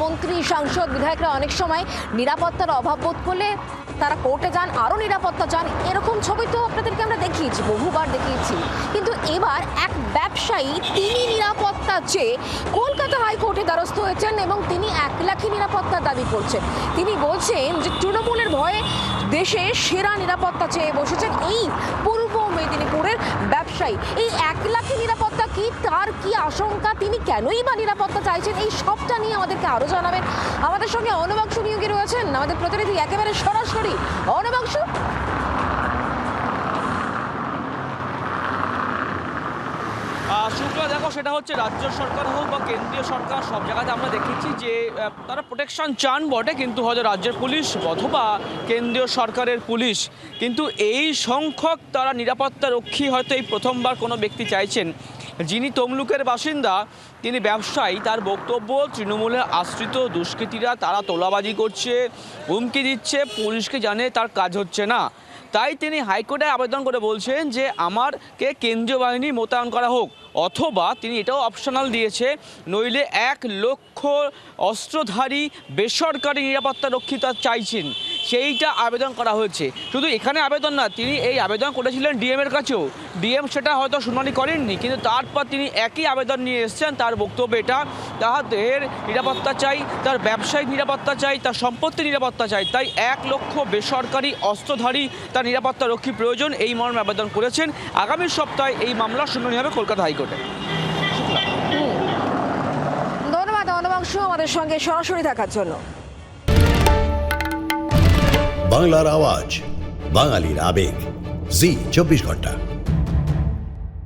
মন্ত্রী, সাংসদ, বিধায়করা অনেক সময় নিরাপত্তার অভাব বোধ করলে তারা কোর্টে যান, আরও নিরাপত্তা চান। এরকম ছবি তো আপনাদেরকে আমরা দেখিয়েছি, বহুবার দেখিয়েছি। কিন্তু এবার এক ব্যবসায়ী তিনি নিরাপত্তা চেয়ে কলকাতা হাইকোর্টে দ্বারস্থ হয়েছেন এবং তিনি 1 লাখই নিরাপত্তার দাবি করছেন। তিনি বলছেন যে তৃণমূলের ভয়ে দেশে সেরা নিরাপত্তা চেয়ে বসেছেন এই পূর্ব মেদিনীপুরের ব্যবসায়ী। এই 1 লাখই নিরাপত্তা কি, তার কি আশঙ্কা, তিনি কেনই বা নিরাপত্তা চাইছেন, এই সবটা নিয়ে আমাদেরকে আরও জানাবেন। আমাদের সঙ্গে অনবাংশু নিয়োগী রয়েছেন, আমাদের প্রতিনিধি একেবারে সরাসরি। অনবাংশু, শুক্লা, দেখো, সেটা হচ্ছে রাজ্য সরকার হোক বা কেন্দ্রীয় সরকার, সব জায়গাতে আমরা দেখেছি যে তারা প্রোটেকশন চান বটে, কিন্তু হয়তো রাজ্যের পুলিশ অথবা কেন্দ্রীয় সরকারের পুলিশ, কিন্তু এই সংখ্যক তারা নিরাপত্তা রক্ষী হয়তো এই প্রথমবার কোনো ব্যক্তি চাইছেন। যিনি তমলুকের বাসিন্দা, তিনি ব্যবসায়ী, তার বক্তব্য তৃণমূলের আশ্রিত দুষ্কৃতীরা তারা তোলাবাজি করছে, হুমকি দিচ্ছে, পুলিশকে জানে তার কাজ হচ্ছে না। তাই তিনি হাইকোর্টে আবেদন করে বলছেন যে আমারকে কেন্দ্রীয় বাহিনী মোতায়েন করা হোক, অথবা তিনি এটাও অপশনাল দিয়েছে, নইলে 1 লক্ষ অস্ত্রধারী বেসরকারি নিরাপত্তা রক্ষী তার চাইছেন, সেইটা আবেদন করা হয়েছে। শুধু এখানে আবেদন না, তিনি এই আবেদন করেছিলেন ডিএমের কাছেও, ডিএম সেটা হয়তো শুনানি করেননি, কিন্তু তারপর তিনি একই আবেদন নিয়ে এসেছেন। তার বক্তব্য এটা, তাদের নিরাপত্তা চাই, তার ব্যবসায়িক নিরাপত্তা চাই, তার সম্পত্তির নিরাপত্তা চাই, তাই 1 লক্ষ বেসরকারি অস্ত্রধারী তার নিরাপত্তা রক্ষী প্রয়োজন, এই মর্মে আবেদন করেছেন। আগামী সপ্তাহে এই মামলার শুনানি হবে কলকাতা হাইকোর্টে। ধন্যবাদ অনবাংশু আমাদের সঙ্গে সরাসরি থাকার জন্য। বাংলার আওয়াজ, বাঙালির আবেগ, জি 24 ঘন্টা।